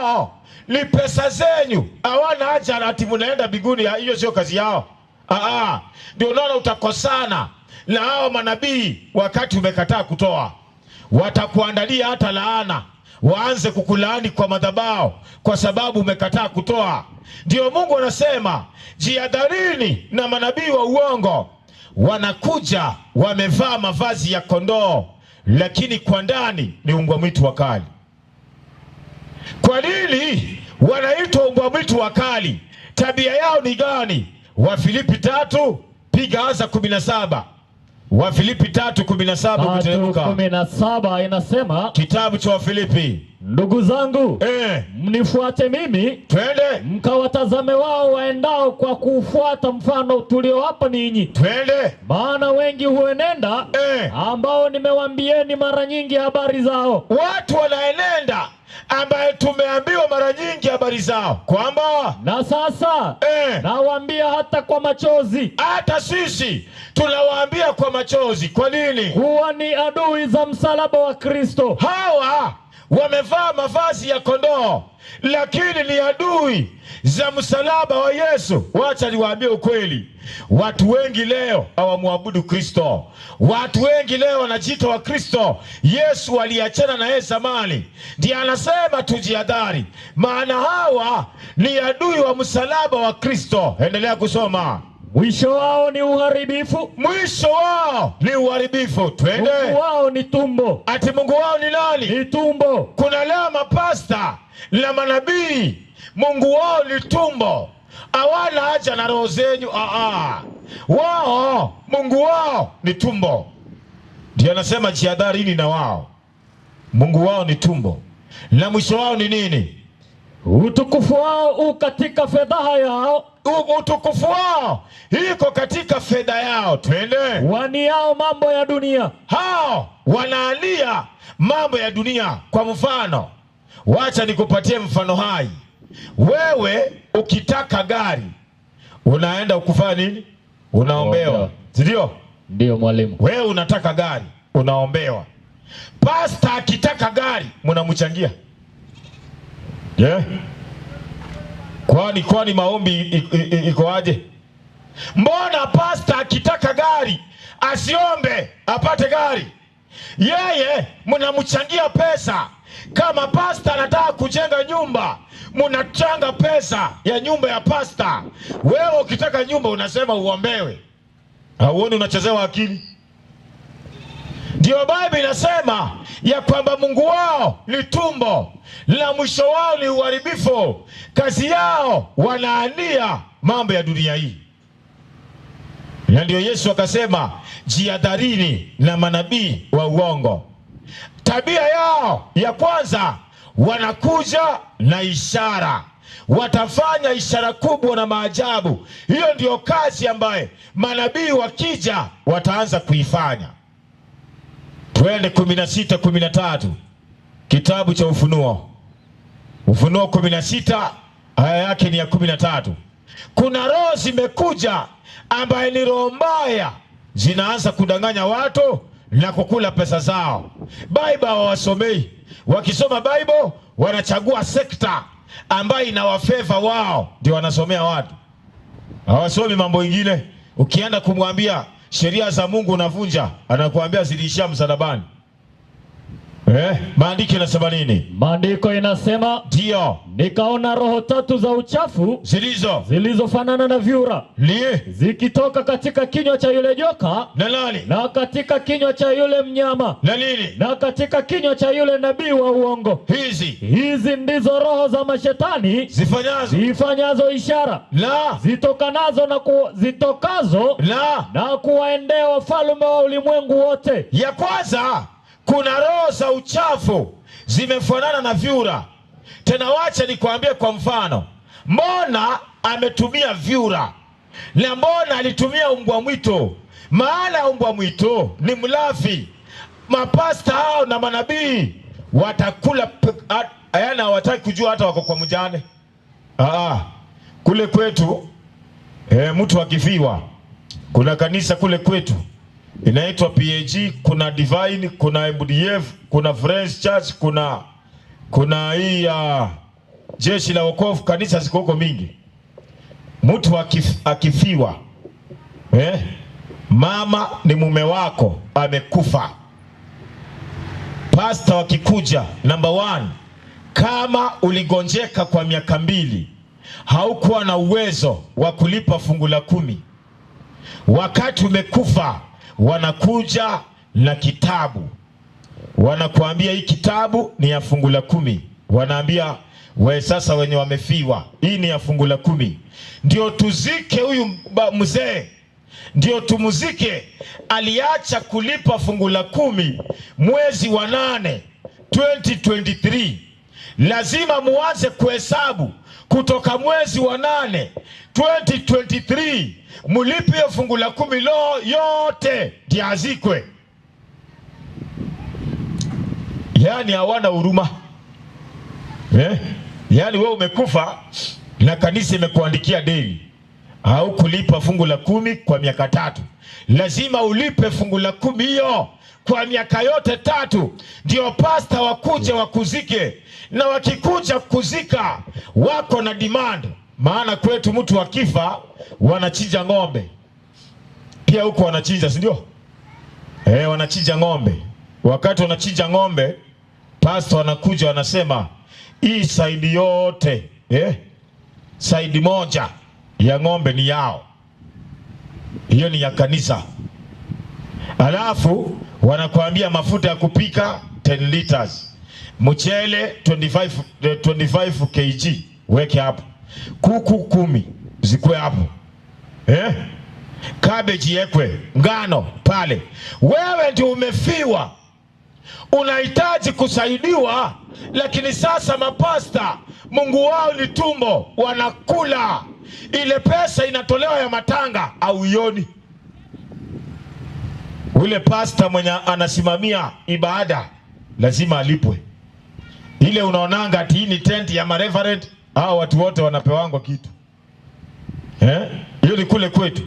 wao ni pesa zenyu. Hawana haja na ati mnaenda mbinguni, hiyo sio kazi yao. Ndio unaona utakosana na hao manabii wakati umekataa kutoa. Watakuandalia hata laana, waanze kukulaani kwa madhabahu kwa sababu umekataa kutoa. Ndio Mungu anasema jihadharini na manabii wa uongo. Wanakuja wamevaa mavazi ya kondoo, lakini kwa ndani ni mbwa mwitu wakali. Kwa nini wanaitwa mbwa mwitu wakali? Tabia yao ni gani? Wafilipi 3 piga anza 17. Wafilipi 3:17 kuteremka. 3:17 inasema, kitabu cha Wafilipi, ndugu zangu, mnifuate mimi, twende mkawatazame wao waendao kwa kufuata mfano tuliowapa ninyi. Twende. Maana wengi huenenda, ambao nimewaambieni mara nyingi habari zao. Watu wanaenenda ambaye tumeambiwa mara nyingi habari zao, kwamba na sasa nawaambia hata kwa machozi. Hata sisi tunawaambia kwa machozi. Kwa nini? Kuwa ni adui za msalaba wa Kristo. Hawa wamevaa mavazi ya kondoo, lakini ni adui za msalaba wa Yesu. Wacha niwaambie ukweli, watu wengi leo hawamwabudu Kristo. Watu wengi leo wanajiita wa Kristo. Yesu aliachana na yeye zamani. Ndiye anasema tujihadhari, maana hawa ni adui wa msalaba wa Kristo. Endelea kusoma. Mwisho wao ni uharibifu. Mwisho wao ni uharibifu. Twende. Mungu wao ni tumbo. Ati Mungu wao ni nani? Ni tumbo. Kuna leo mapasta na manabii, Mungu wao ni tumbo. Hawana haja na roho zenyu. Wao Mungu wao ni tumbo. Ndiye anasema jihadharini na wao. Mungu wao ni tumbo, na mwisho wao ni nini? Utukufu wao katika fedha yao. Utukufu wao iko katika fedha yao. Twende. Waniao mambo ya dunia. Hao wanaania mambo ya dunia. Kwa mfano, wacha nikupatie mfano hai. Wewe ukitaka gari, unaenda ukufanya nini? Unaombewa. Ndio? Ndio mwalimu. Wewe unataka gari, unaombewa. Pasta akitaka gari, mnamchangia. Kwani maombi iko aje? Mbona pasta akitaka gari asiombe apate gari? Yeye mnamchangia pesa. Kama pasta anataka kujenga nyumba, mnachanga pesa ya nyumba ya pasta. Wewe ukitaka nyumba unasema uombewe. Hauoni unachezewa akili? Ndio Biblia inasema ya kwamba Mungu wao ni tumbo, na mwisho wao ni uharibifu. Kazi yao wanaania mambo ya dunia hii. Na ndio Yesu akasema jihadharini na manabii wa uongo. Tabia yao ya kwanza, wanakuja na ishara. Watafanya ishara kubwa na maajabu. Hiyo ndio kazi ambaye manabii wakija wataanza kuifanya. Twende 16:13 kitabu cha Ufunuo. Ufunuo 16 aya yake ni ya 13. Kuna roho zimekuja ambaye ni roho mbaya, zinaanza kudanganya watu na kukula pesa zao. Bible hawasomei. Wakisoma Bible wanachagua sekta ambayo inawafeva wao, ndio wanasomea watu. Hawasomi mambo mengine. Ukienda kumwambia sheria za Mungu unavunja, anakuambia ziliishia msalabani. Maandiko inasema nini? Maandiko inasema, ndio, nikaona roho 3 za uchafu zilizofanana na vyura zikitoka katika kinywa cha yule joka na nani? Na katika kinywa cha yule mnyama na nini? Na katika kinywa cha yule nabii wa uongo. Hizi ndizo roho za mashetani zifanyazo ishara zitokazo na kuwaendea wafalme wa ulimwengu wote. Ya kwanza, kuna roho za uchafu zimefanana na vyura. Tena wacha nikwambie kwa mfano, mbona ametumia vyura na mbona alitumia umbwa mwito? Maana umbwa mwito ni mlafi. Mapasta hao na manabii watakula, yana hawataki kujua hata wako kwa mjane. Kule kwetu mtu akifiwa, kuna kanisa kule kwetu inaitwa PAG, kuna Divine, kuna MDF, kuna Friends Church, kuna hii jeshi la wokovu, kanisa ziko huko mingi. Mtu akifiwa, mama ni mume wako amekufa, pasta wakikuja, number 1, kama uligonjeka kwa miaka 2 haukuwa na uwezo wa kulipa fungu la 10, wakati umekufa wanakuja na kitabu, wanakuambia hii kitabu ni ya fungu la 10. Wanaambia we sasa, wenye wamefiwa, hii ni ya fungu la 10. Ndio tuzike huyu mzee, ndio tumuzike. Aliacha kulipa fungu la 10 mwezi wa 8 2023. Lazima muanze kuhesabu kutoka mwezi wa 8 2023, mulipe fungu la 10 yote ndio azikwe. Yani hawana huruma. Yani wewe umekufa na kanisa imekuandikia deni, au kulipa fungu la 10 kwa miaka 3. Lazima ulipe fungu la 10 hiyo kwa miaka yote 3, ndio pasta wakuje wakuzike. Na wakikuja kuzika wako na demand, maana kwetu mtu akifa wanachinja ng'ombe. Pia huko wanachinja, si ndio? Wanachinja ng'ombe. Wakati wanachinja ng'ombe, pasta wanakuja wanasema hii side yote, side moja ya ng'ombe ni yao, hiyo ni ya kanisa. Alafu wanakuambia mafuta ya kupika 10 liters, mchele 25 kg weke hapo, kuku 10 zikwe hapo, cabbage yekwe, ngano pale. Wewe ndio umefiwa, unahitaji kusaidiwa, lakini sasa mapasta Mungu wao ni tumbo, wanakula ile pesa inatolewa ya matanga au ioni. Ule pasta mwenye anasimamia ibada lazima alipwe. Ile unaonanga ati hii ni tent ya mareverend, hao watu wote wanapewangwa kitu. Hiyo ni kule kwetu.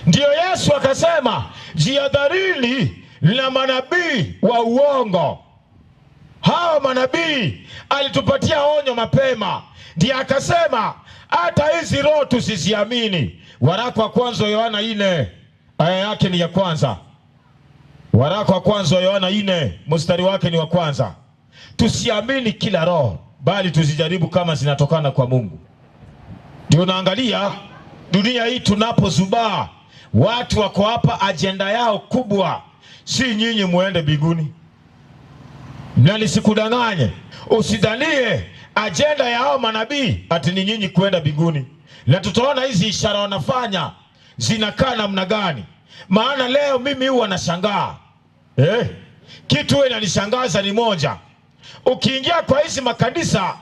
Ndio Yesu akasema jihadharini na manabii wa uongo. Hao manabii alitupatia onyo mapema. Ndiye akasema hata hizi roho tusiziamini. Waraka wa kwanza Yohana 4 aya yake ni ya kwanza. Waraka wa kwanza Yohana 4 mstari wake ni wa kwanza. Tusiamini kila roho, bali tuzijaribu kama zinatokana kwa Mungu. Ndio naangalia dunia hii tunapozubaa, watu wako hapa ajenda yao kubwa si nyinyi muende biguni. Na nisikudanganye, usidhanie ajenda ya hao manabii ati ni nyinyi kuenda biguni. Na tutaona hizi ishara wanafanya zinakaa namna gani. Maana leo mimi huwa nashangaa. Kitu wewe inanishangaza ni moja. Ukiingia kwa hizi makanisa,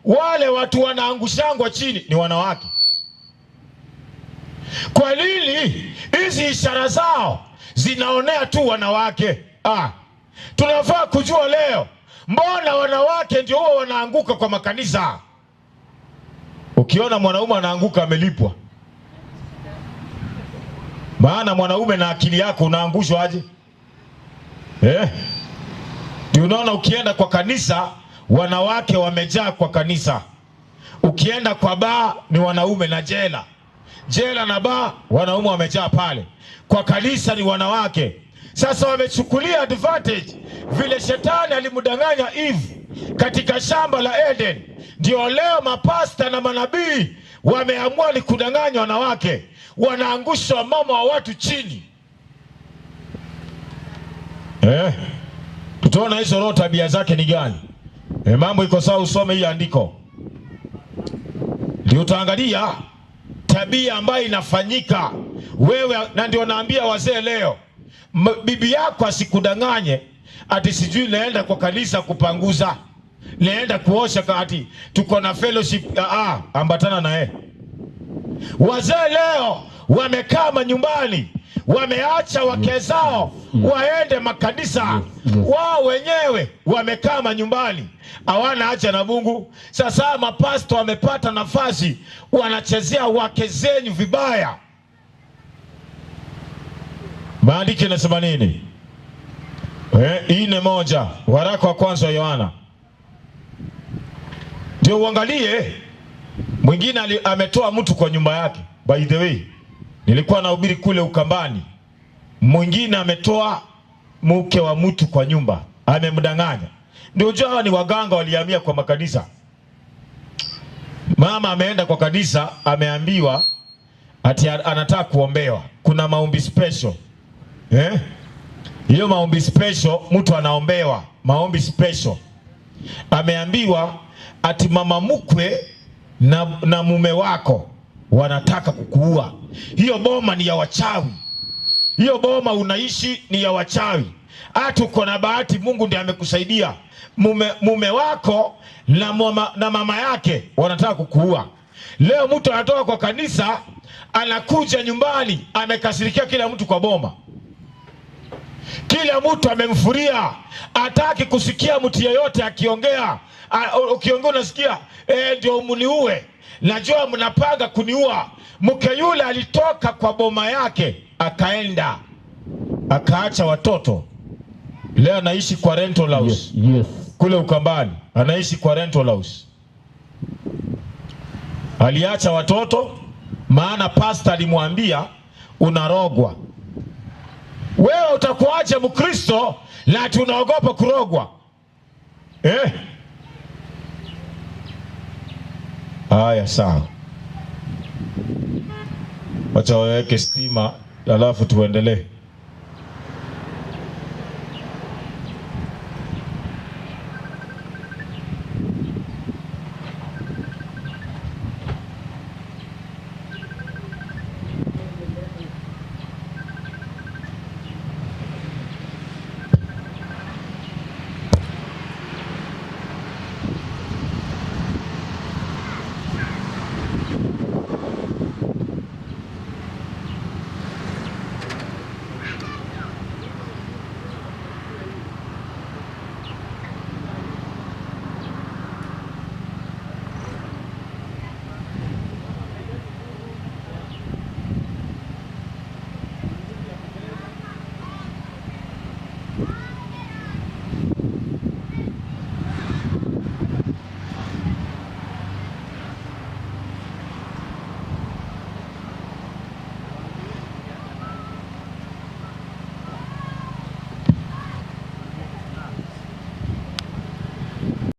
wale watu wanaangushangwa chini ni wanawake. Kwa nini hizi ishara zao zinaonea tu wanawake? Tunafaa kujua leo, mbona wanawake ndio huwa wanaanguka kwa makanisa? Ukiona mwanaume anaanguka amelipwa. Maana mwanaume na akili yako unaangushwa aje? Ndio unaona ukienda kwa kanisa wanawake wamejaa kwa kanisa. Ukienda kwa baa ni wanaume, na jela na baa wanaume wamejaa pale. Kwa kanisa ni wanawake. Sasa wamechukulia advantage vile shetani alimdanganya Eve katika shamba la Eden. Ndio leo mapasta na manabii wameamua ni kudanganya wanawake, wanaangusha mama wa watu chini. Tutaona hizo roho tabia zake ni gani. Mambo iko sawa, usome hii andiko ndio utaangalia tabia ambayo inafanyika wewe. Na ndio naambia wazee leo, bibi yako asikudanganye ati sijui naenda kwa kanisa kupanguza, naenda kuosha kati tuko na fellowship. Ambatana na yeye. Wazee leo wamekaa manyumbani, wameacha wake zao waende makanisa. Wao wenyewe wamekaa manyumbani, hawana haja na Mungu. Sasa mapasto wamepata nafasi, wanachezea wake zenyu vibaya. Maandiko yanasema nini? 4:1 waraka wa kwanza wa Yohana. Ndio uangalie mwingine ametoa mtu kwa nyumba yake. By the way, nilikuwa nahubiri kule Ukambani. Mwingine ametoa mke wa mtu kwa nyumba, amemdanganya. Ndio unajua hawa ni waganga walihamia kwa makanisa. Mama ameenda kwa kanisa, ameambiwa ati anataka kuombewa. Kuna maombi special. Hiyo maombi special mtu anaombewa, maombi special. Ameambiwa ati mama mkwe na mume wako wanataka kukuua. Hiyo boma ni ya wachawi. Hiyo boma unaishi ni ya wachawi. Hata uko na bahati, Mungu ndiye amekusaidia. Mume wako na mama yake wanataka kukuua. Leo mtu anatoka kwa kanisa, anakuja nyumbani, amekasirikia kila mtu kwa boma. Kila mtu amemfuria, hataki kusikia mtu yeyote akiongea. Ukiongea unasikia ndio mniue. Najua mnapanga kuniua. Mke yule alitoka kwa boma yake, akaenda akaacha watoto. Leo anaishi kwa rental house. Yes. Kule Ukambani anaishi kwa rental house. Aliacha watoto maana pastor alimwambia unarogwa. Wewe utakuaje Mkristo na tunaogopa kurogwa? Haya, sawa. Wacha waweke stima alafu tuendelee.